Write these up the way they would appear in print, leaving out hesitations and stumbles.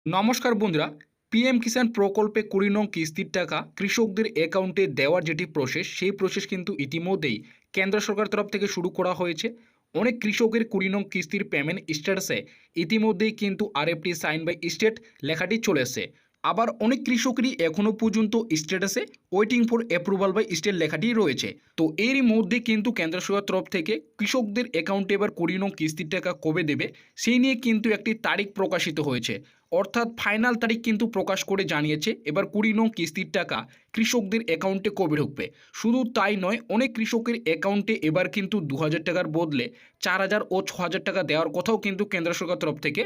নমস্কার বন্ধুরা। পিএম কিষাণ প্রকল্পে ২০ নং কিস্তির টাকা কৃষকদের অ্যাকাউন্টে দেওয়ার যেটি প্রসেস, সেই প্রসেস কিন্তু ইতিমধ্যেই কেন্দ্র সরকার তরফ থেকে শুরু করা হয়েছে। অনেক কৃষকের ২০ নং কিস্তির পেমেন্ট স্ট্যাটাসে ইতিমধ্যেই কিন্তু আরএফটি সাইন বাই স্টেট লেখাটি চলে এসেছে। আবার অনেক কৃষকেরই এখনও পর্যন্ত স্ট্যাটাসে waiting for approval by state লেখাটি রয়েছে। তো এরই মধ্যে কিন্তু কেন্দ্র সরকার তরফ থেকে কৃষকদের অ্যাকাউন্টে এবার ২০ নং কিস্তির টাকা কবে দেবে সেই নিয়ে কিন্তু একটি তারিখ প্রকাশিত হয়েছে। অর্থাৎ ফাইনাল তারিখ কিন্তু প্রকাশ করে জানিয়েছে এবার ২০ নং কিস্তির টাকা কৃষকদের অ্যাকাউন্টে কবে ঢুকবে। শুধু তাই নয়, অনেক কৃষকের অ্যাকাউন্টে এবার কিন্তু ২,০০০ টাকার বদলে ৪,০০০ ও ৬,০০০ টাকা দেওয়ার কথাও কিন্তু কেন্দ্র সরকার তরফ থেকে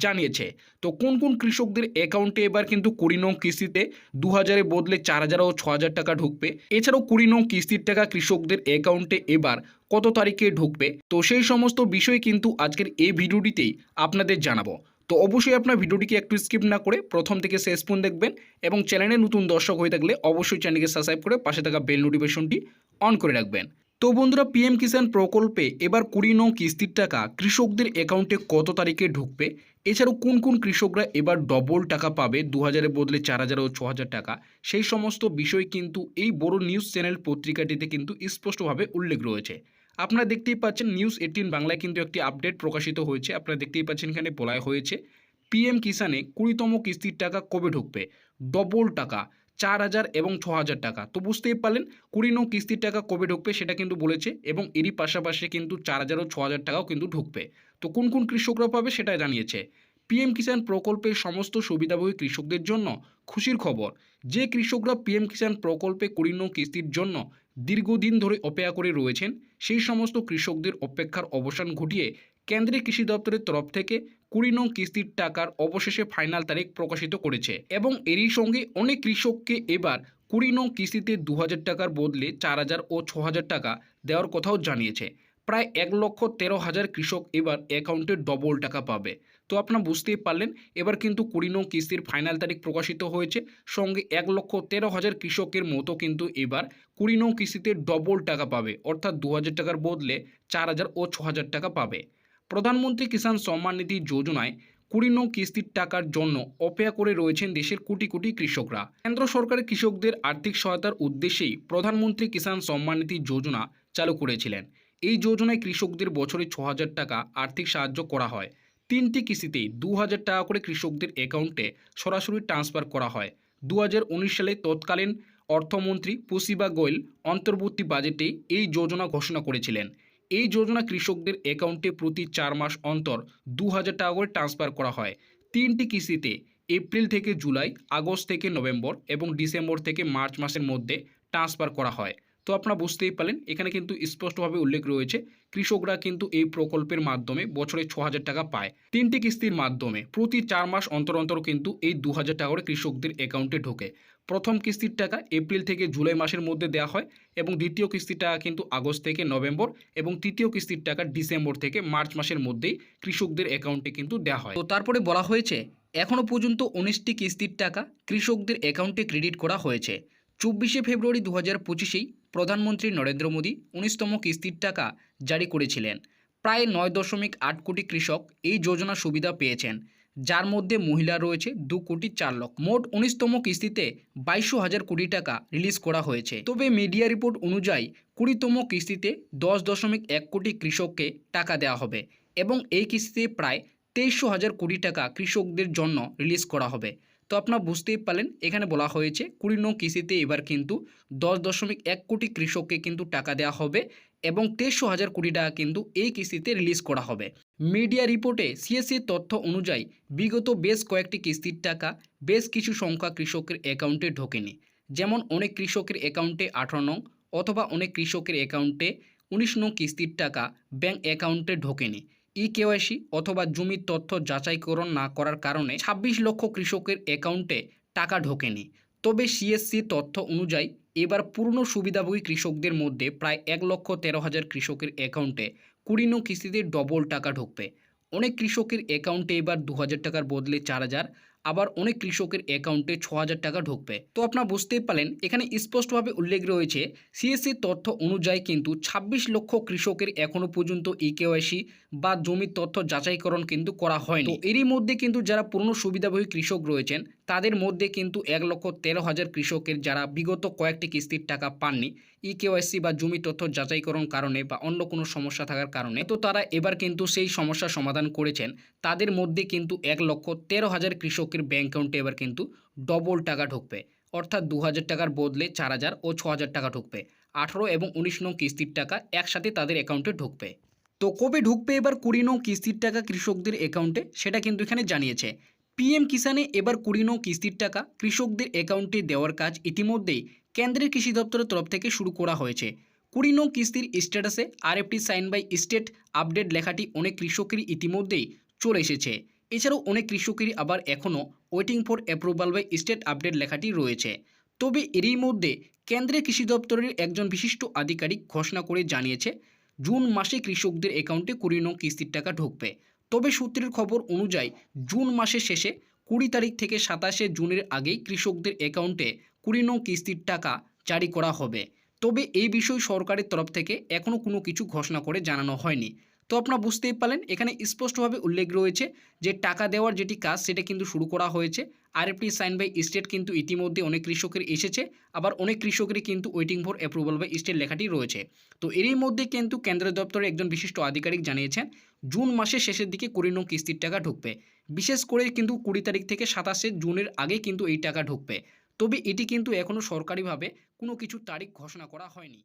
জানিয়েছে। তো কোন কোন কৃষকদের অ্যাকাউন্টে এবার কিন্তু ২০ নং কিস্তিতে ২,০০০-এর বদলে ৪,০০০ ও ৬,০০০ টাকা ঢুকবে। এছাড়াও ২০ নং কিস্তির টাকা কৃষকদের অ্যাকাউন্টে এবার কত তারিখে ঢুকবে, তো সেই সমস্ত বিষয় কিন্তু আজকের এই ভিডিওটিতেই আপনাদের জানাবো। তো অবশ্যই আপনার ভিডিওটিকে একটু স্কিপ না করে প্রথম থেকে শেষ পর্যন্ত দেখবেন এবং চ্যানেলে নতুন দর্শক হয়ে থাকলে অবশ্যই চ্যানেলকে সাবস্ক্রাইব করে পাশে থাকা বেল নোটিফিকেশনটি অন করে রাখবেন। তো বন্ধুরা, পিএম কিষাণ প্রকল্পে এবার ২০ নং কিস্তির টাকা কৃষকদের অ্যাকাউন্টে কত তারিখে ঢুকবে, এছাড়াও কোন কোন কৃষকরা এবার ডবল টাকা পাবে ২,০০০-এর বদলে ৪,০০০ ও ৬,০০০ টাকা, সেই সমস্ত বিষয় কিন্তু এই বড় নিউজ চ্যানেল পত্রিকাটিতে কিন্তু স্পষ্টভাবে উল্লেখ রয়েছে। আপনারা দেখতেই পাচ্ছেন নিউজ ১৮ বাংলায় কিন্তু একটি আপডেট প্রকাশিত হয়েছে। আপনারা দেখতেই পাচ্ছেন এখানে বলা হয়েছে পিএম কিষাণে ২০তম কিস্তির টাকা কবে ঢুকবে, ডবল টাকা ৪,০০০ এবং ৬,০০০ টাকা। তো বুঝতেই পারলেন ২০ নং কিস্তির টাকা কবে ঢুকবে সেটা কিন্তু বলেছে এবং এরই পাশাপাশি কিন্তু ৪,০০০ ও ৬,০০০ টাকাও কিন্তু ঢুকবে। তো কোন কোন কৃষকরা পাবে সেটা জানিয়েছে। পিএম কিষাণ প্রকল্পের সমস্ত সুবিধাভোগী কৃষকদের জন্য খুশির খবর। যে কৃষকরা পিএম কিষাণ প্রকল্পে ২০ নং কিস্তির জন্য দীর্ঘদিন ধরে অপেক্ষা করে রয়েছেন, সেই সমস্ত কৃষকদের অপেক্ষার অবসান ঘটিয়ে কেন্দ্রীয় কৃষি দপ্তরের তরফ থেকে ২০ নং কিস্তির টাকার অবশেষে ফাইনাল তারিখ প্রকাশিত করেছে এবং এরই সঙ্গে অনেক কৃষককে এবার ২০ নং কিস্তিতে ২,০০০ টাকার বদলে ৪,০০০ ও ৬,০০০ টাকা দেওয়ার কথাও জানিয়েছে। প্রায় ১,১৩,০০০ কৃষক এবার অ্যাকাউন্টে ডবল টাকা পাবে। তো আপনারা বুঝতেই পারলেন এবার কিন্তু ২০ নং কিস্তির ফাইনাল তারিখ প্রকাশিত হয়েছে, সঙ্গে ১,১৩,০০০ কৃষকের মতো কিন্তু এবার ২০ নং কিস্তিতে ডবল টাকা পাবে, অর্থাৎ ২,০০০ টাকার বদলে ৪,০০০ ও ৬,০০০ টাকা পাবে। প্রধানমন্ত্রী কিষাণ সম্মান নিধি যোজনায় ২০ নং কিস্তির টাকার জন্য অপেক্ষা করে রয়েছেন দেশের কোটি কোটি কৃষকরা। কেন্দ্র সরকারের কৃষকদের আর্থিক সহায়তার উদ্দেশ্যেই প্রধানমন্ত্রী কিষাণ সম্মান নিধি যোজনা চালু করেছিলেন। এই যোজনায় কৃষকদের বছরে ৬,০০০ টাকা আর্থিক সাহায্য করা হয়। ৩টি কিস্তিতেই ২,০০০ টাকা করে কৃষকদের অ্যাকাউন্টে সরাসরি ট্রান্সফার করা হয়। ২০১৯ সালে তৎকালীন অর্থমন্ত্রী প্রতিভা গোয়েল অন্তর্বর্তী বাজেটে এই যোজনা ঘোষণা করেছিলেন। এই যোজনা কৃষকদের অ্যাকাউন্টে প্রতি ৪ মাস অন্তর ২,০০০ টাকা করে ট্রান্সফার করা হয়। ৩টি কিস্তিতে এপ্রিল থেকে জুলাই, আগস্ট থেকে নভেম্বর এবং ডিসেম্বর থেকে মার্চ মাসের মধ্যে ট্রান্সফার করা হয়। তো আপনারা বুঝতেই পারলেন এখানে কিন্তু স্পষ্টভাবে উল্লেখ রয়েছে কৃষকরা কিন্তু এই প্রকল্পের মাধ্যমে বছরে ৬,০০০ টাকা পায়। ৩টি কিস্তির মাধ্যমে প্রতি ৪ মাস অন্তর অন্তর কিন্তু এই ২,০০০ টাকা করে কৃষকদের অ্যাকাউন্টে ঢোকে। প্রথম কিস্তির টাকা এপ্রিল থেকে জুলাই মাসের মধ্যে দেওয়া হয় এবং দ্বিতীয় কিস্তির টাকা কিন্তু আগস্ট থেকে নভেম্বর এবং তৃতীয় কিস্তির টাকা ডিসেম্বর থেকে মার্চ মাসের মধ্যেই কৃষকদের অ্যাকাউন্টে কিন্তু দেওয়া হয়। তো তারপরে বলা হয়েছে এখনও পর্যন্ত ১৯টি কিস্তির টাকা কৃষকদের অ্যাকাউন্টে ক্রেডিট করা হয়েছে। ২৪শে ফেব্রুয়ারি ২০২৫-এই প্রধানমন্ত্রী নরেন্দ্র মোদী ১৯তম কিস্তির টাকা জারি করেছিলেন। প্রায় ৯.৮ কোটি কৃষক এই যোজনা সুবিধা পেয়েছেন, যার মধ্যে মহিলা রয়েছে ২,৪,০০,০০০। মোট ১৯তম কিস্তিতে ২২,০০০ কোটি টাকা রিলিজ করা হয়েছে। তবে মিডিয়া রিপোর্ট অনুযায়ী ২০তম কিস্তিতে ১০.১ কোটি কৃষককে টাকা দেওয়া হবে এবং এই কিস্তিতে প্রায় ২৩,০০০ কোটি টাকা কৃষকদের জন্য রিলিজ করা হবে। তো আপনারা বুঝতেই পারলেন এখানে বলা হয়েছে ২০ নং কিস্তিতে এবার কিন্তু ১০.১ কোটি কৃষককে কিন্তু টাকা দেওয়া হবে এবং ২৩,০০০ কোটি টাকা কিন্তু এই কিস্তিতে রিলিজ করা হবে। মিডিয়া রিপোর্টে সিএসসির তথ্য অনুযায়ী বিগত বেশ কয়েকটি কিস্তির টাকা বেশ কিছু সংখ্যা কৃষকের অ্যাকাউন্টে ঢোকেনি। যেমন অনেক কৃষকের অ্যাকাউন্টে ১৮ নং অথবা অনেক কৃষকের অ্যাকাউন্টে ১৯ নং কিস্তির টাকা ব্যাংক অ্যাকাউন্টে ঢোকেনি। কেওয়াইসি অথবা জমির তথ্য যাচাইকরণ না করার কারণে ২৬ লক্ষ কৃষকের অ্যাকাউন্টে টাকা ঢোকেনি। তবে সিএসসি তথ্য অনুযায়ী এবার পূর্ণ সুবিধাভোগী কৃষকদের মধ্যে প্রায় ১,১৩,০০০ কৃষকের অ্যাকাউন্টে ২০ নং কিস্তিতে ডবল টাকা ঢুকবে। অনেক কৃষকের অ্যাকাউন্টে এবার ২,০০০ টাকার বদলে ৪,০০০, আবার অনেক কৃষকের অ্যাকাউন্টে 6,000 টাকা ঢুকবে। তো আপনারা বুঝতেই পারলেন এখানে স্পষ্টভাবে উল্লেখ রয়েছে সিএসসির তথ্য অনুযায়ী কিন্তু 26 লক্ষ কৃষকের এখনো পর্যন্ত ইকেওয়াইসি বা জমির তথ্য যাচাইকরণ কিন্তু করা হয়নি। তো এরই মধ্যে কিন্তু যারা পুরনো সুবিধাভোগী কৃষক রয়েছেন তাদের মধ্যে কিন্তু 1,13,000 কৃষকের যারা বিগত কয়েকটি কিস্তির টাকা পাননি ইকেওয়াইসি বা জমি তথ্য যাচাইকরণ কারণে বা অন্য কোনো সমস্যা থাকার কারণে, তো তারা এবার কিন্তু সেই সমস্যার সমাধান করেছেন। তাদের মধ্যে কিন্তু 1,13,000 কৃষকের ব্যাংক অ্যাকাউন্টে এবার কিন্তু ডবল টাকা ঢুকবে, অর্থাৎ 2,000 টাকার বদলে 4,000 ও 6,000 টাকা ঢুকবে। 18 এবং 19 নং কিস্তির টাকা একসাথে তাদের অ্যাকাউন্টে ঢুকবে। তো কবে ঢুকবে এবার 20 নং কিস্তির টাকা কৃষকদের অ্যাকাউন্টে, সেটা কিন্তু এখানে জানিয়েছে। পিএম কিষানে এবার 20 নং কিস্তির টাকা কৃষকদের অ্যাকাউন্টে দেওয়ার কাজ ইতিমধ্যেই কেন্দ্রের কৃষি দপ্তরের তরফ থেকে শুরু করা হয়েছে। 20 নং কিস্তির স্ট্যাটাসে RFT sign by state update লেখাটি অনেক কৃষকেরই ইতিমধ্যেই চলে এসেছে। এছাড়াও অনেক কৃষকেরই আবার এখনও waiting for approval by state update লেখাটি রয়েছে। তবে এরই মধ্যে কেন্দ্রের কৃষি দপ্তরের একজন বিশিষ্ট আধিকারিক ঘোষণা করে জানিয়েছে জুন মাসে কৃষকদের অ্যাকাউন্টে 20 নং কিস্তির টাকা ঢুকবে। তবে সূত্রের খবর অনুযায়ী জুন মাসের শেষে 20 তারিখ থেকে 27শে জুনের আগেই কৃষকদের অ্যাকাউন্টে 20 নং কিস্তির টাকা জারি করা হবে। তবে এই বিষয়ে সরকারের তরফ থেকে এখনও কোনো কিছু ঘোষণা করে জানানো হয়নি। তো আপনারা বুঝতেই পারলেন এখানে স্পষ্টভাবে উল্লেখ রয়েছে যে টাকা দেওয়ার যেটি কাজ সেটা কিন্তু শুরু করা হয়েছে। আরএফটি সাইন বাই স্টেট কিন্তু ইতিমধ্যে অনেক কৃষকের এসেছে, আবার অনেক কৃষকেরই কিন্তু waiting for approval by state লেখাটি রয়েছে। তো এরই মধ্যে কিন্তু কেন্দ্র দপ্তরের একজন বিশিষ্ট আধিকারিক জানিয়েছেন জুন মাসের শেষের দিকে 20 নং কিস্তির টাকা ঢুকবে। বিশেষ করে কিন্তু 20 তারিখ থেকে 27শে জুনের আগে কিন্তু এই টাকা ঢুকবে। তবে এটি কিন্তু এখনও সরকারিভাবে কোনো কিছু তারিখ ঘোষণা করা হয়নি।